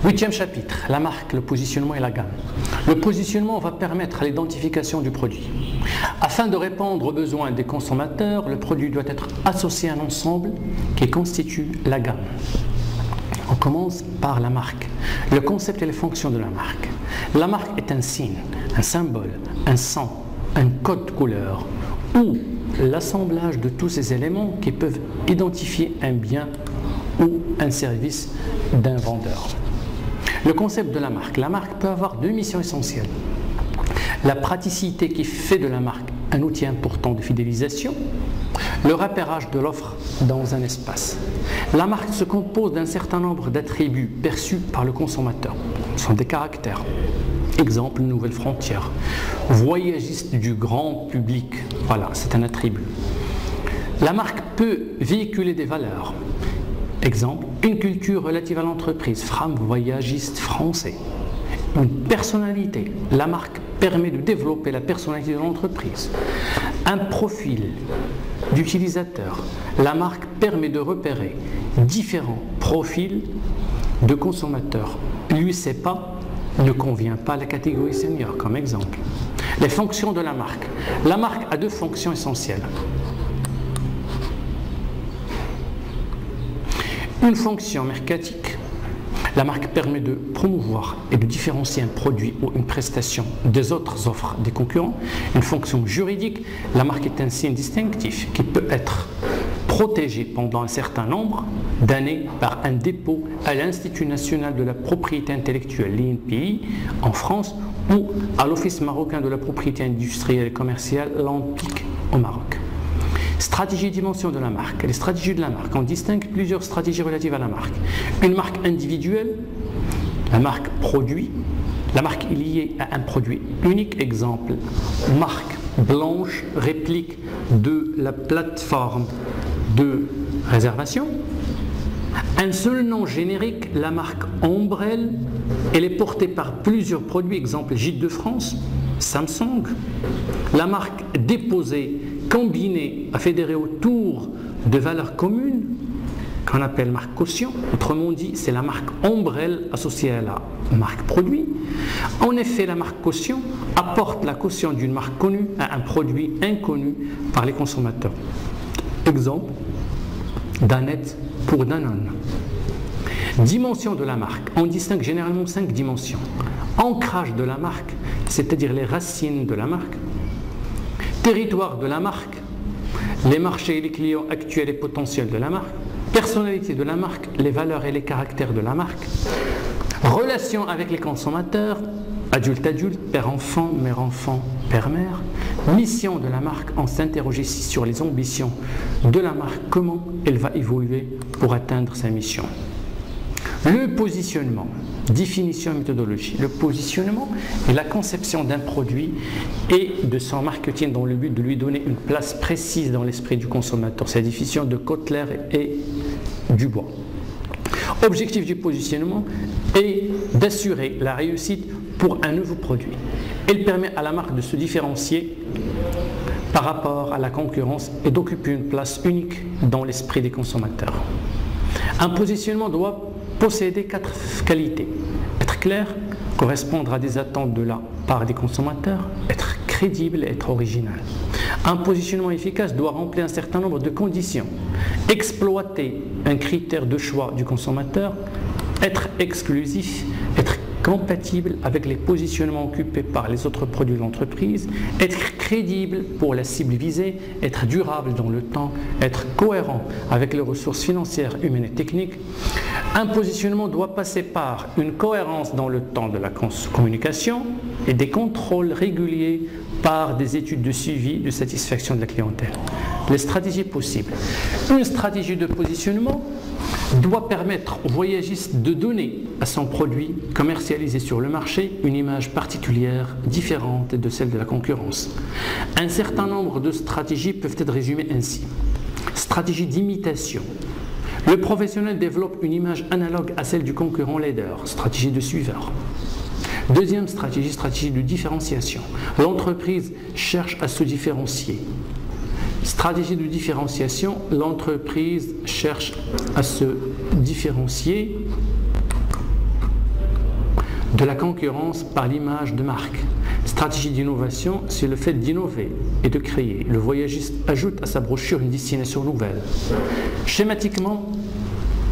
Huitième chapitre, la marque, le positionnement et la gamme. Le positionnement va permettre l'identification du produit. Afin de répondre aux besoins des consommateurs, le produit doit être associé à un ensemble qui constitue la gamme. On commence par la marque. Le concept et les fonctions de la marque. La marque est un signe, un symbole, un son, un code couleur ou l'assemblage de tous ces éléments qui peuvent identifier un bien ou un service d'un vendeur. Le concept de la marque. La marque peut avoir deux missions essentielles. La praticité qui fait de la marque un outil important de fidélisation, le repérage de l'offre dans un espace. La marque se compose d'un certain nombre d'attributs perçus par le consommateur. Ce sont des caractères. Exemple, nouvelle frontière. Voyagiste du grand public. Voilà, c'est un attribut. La marque peut véhiculer des valeurs. Exemple, une culture relative à l'entreprise. Fram, voyagiste français. Une personnalité. La marque permet de développer la personnalité de l'entreprise. Un profil d'utilisateur. La marque permet de repérer différents profils de consommateurs. L'UCPA ne convient pas à la catégorie senior, comme exemple. Les fonctions de la marque. La marque a deux fonctions essentielles. Une fonction mercatique. La marque permet de promouvoir et de différencier un produit ou une prestation des autres offres des concurrents. Une fonction juridique. La marque est un signe distinctif qui peut être protégé pendant un certain nombre d'années par un dépôt à l'Institut national de la propriété intellectuelle, l'INPI, en France, ou à l'Office marocain de la propriété industrielle et commerciale, l'ANPIC, au Maroc. Stratégie et dimension de la marque. Les stratégies de la marque. On distingue plusieurs stratégies relatives à la marque. Une marque individuelle, la marque produit. La marque est liée à un produit unique. Exemple, marque blanche, réplique de la plateforme de réservation. Un seul nom générique, la marque Ombrelle, elle est portée par plusieurs produits, exemple Gîtes de France, Samsung. La marque déposée, combinée, à fédérer autour de valeurs communes, qu'on appelle marque caution. Autrement dit, c'est la marque Ombrelle associée à la marque produit. En effet, la marque caution apporte la caution d'une marque connue à un produit inconnu par les consommateurs. Exemple, Danette pour Danone. Dimension de la marque. On distingue généralement 5 dimensions. Ancrage de la marque, c'est-à-dire les racines de la marque. Territoire de la marque, les marchés et les clients actuels et potentiels de la marque. Personnalité de la marque, les valeurs et les caractères de la marque. Relation avec les consommateurs, adulte-adulte, père-enfant, mère-enfant, père-mère. Mission de la marque, on s'interroge ici sur les ambitions de la marque, comment elle va évoluer pour atteindre sa mission. Le positionnement, définition et méthodologie. Le positionnement est la conception d'un produit et de son marketing dans le but de lui donner une place précise dans l'esprit du consommateur. C'est la définition de Kotler et Dubois. Objectif du positionnement est d'assurer la réussite pour un nouveau produit. Elle permet à la marque de se différencier par rapport à la concurrence et d'occuper une place unique dans l'esprit des consommateurs. Un positionnement doit posséder 4 qualités. Être clair, correspondre à des attentes de la part des consommateurs, être crédible et être original. Un positionnement efficace doit remplir un certain nombre de conditions. Exploiter un critère de choix du consommateur, être exclusif, être compatible avec les positionnements occupés par les autres produits de l'entreprise, être crédible pour la cible visée, être durable dans le temps, être cohérent avec les ressources financières, humaines et techniques. Un positionnement doit passer par une cohérence dans le temps de la communication et des contrôles réguliers par des études de suivi de satisfaction de la clientèle. Les stratégies possibles. Une stratégie de positionnement doit permettre au voyagiste de donner à son produit commercialisé sur le marché une image particulière, différente de celle de la concurrence. Un certain nombre de stratégies peuvent être résumées ainsi. Stratégie d'imitation. Le professionnel développe une image analogue à celle du concurrent leader, stratégie de suiveur. Deuxième stratégie, stratégie de différenciation. L'entreprise cherche à se différencier. Stratégie de différenciation, l'entreprise cherche à se différencier de la concurrence par l'image de marque. Stratégie d'innovation, c'est le fait d'innover et de créer. Le voyagiste ajoute à sa brochure une destination nouvelle. Schématiquement,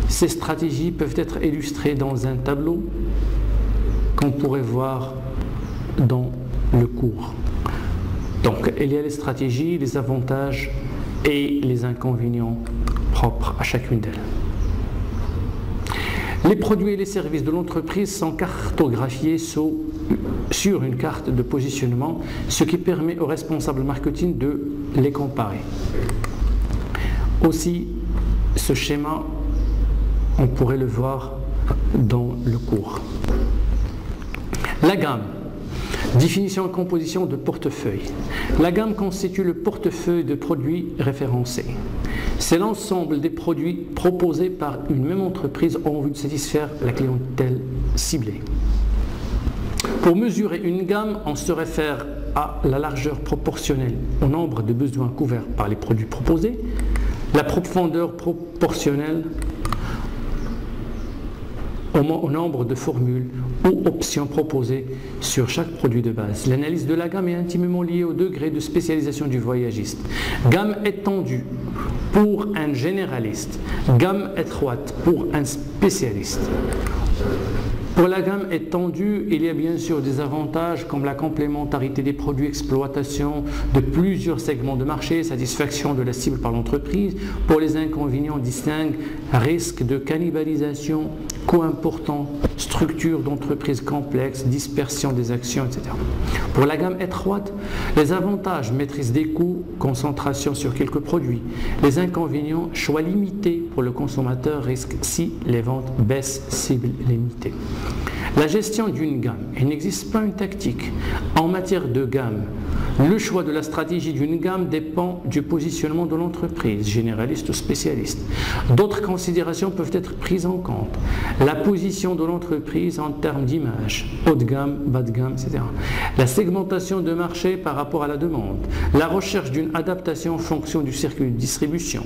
ces stratégies peuvent être illustrées dans un tableau qu'on pourrait voir dans le cours. Donc, il y a les stratégies, les avantages et les inconvénients propres à chacune d'elles. Les produits et les services de l'entreprise sont cartographiés sur une carte de positionnement, ce qui permet aux responsables marketing de les comparer. Aussi, ce schéma, on pourrait le voir dans le cours. La gamme. Définition et composition de portefeuille. La gamme constitue le portefeuille de produits référencés. C'est l'ensemble des produits proposés par une même entreprise en vue de satisfaire la clientèle ciblée. Pour mesurer une gamme, on se réfère à la largeur proportionnelle au nombre de besoins couverts par les produits proposés, la profondeur proportionnelle au nombre de formules ou options proposées sur chaque produit de base. L'analyse de la gamme est intimement liée au degré de spécialisation du voyagiste. Gamme étendue pour un généraliste, gamme étroite pour un spécialiste. Pour la gamme étendue, il y a bien sûr des avantages comme la complémentarité des produits, exploitation de plusieurs segments de marché, satisfaction de la cible par l'entreprise. Pour les inconvénients, distingue risque de cannibalisation, coût important, structure d'entreprise complexe, dispersion des actions, etc. Pour la gamme étroite, les avantages, maîtrise des coûts, concentration sur quelques produits. Les inconvénients, choix limité pour le consommateur, risque si les ventes baissent, cible limitée. La gestion d'une gamme, il n'existe pas une tactique. En matière de gamme, le choix de la stratégie d'une gamme dépend du positionnement de l'entreprise, généraliste ou spécialiste. D'autres considérations peuvent être prises en compte. La position de l'entreprise en termes d'image, haut de gamme, bas de gamme, etc. La segmentation de marché par rapport à la demande. La recherche d'une adaptation en fonction du circuit de distribution.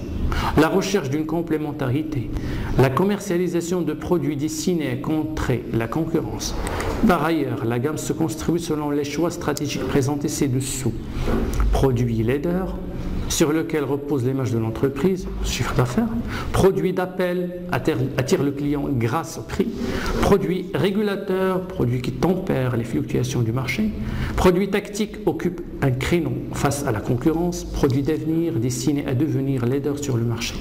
La recherche d'une complémentarité. La commercialisation de produits destinés à contrer la concurrence. Par ailleurs, la gamme se construit selon les choix stratégiques présentés ci-dessous. Produit leader, sur lequel repose l'image de l'entreprise, chiffre d'affaires. Produit d'appel, attire le client grâce au prix. Produit régulateur, produit qui tempère les fluctuations du marché. Produit tactique, occupe un créneau face à la concurrence. Produit d'avenir, destiné à devenir leader sur le marché.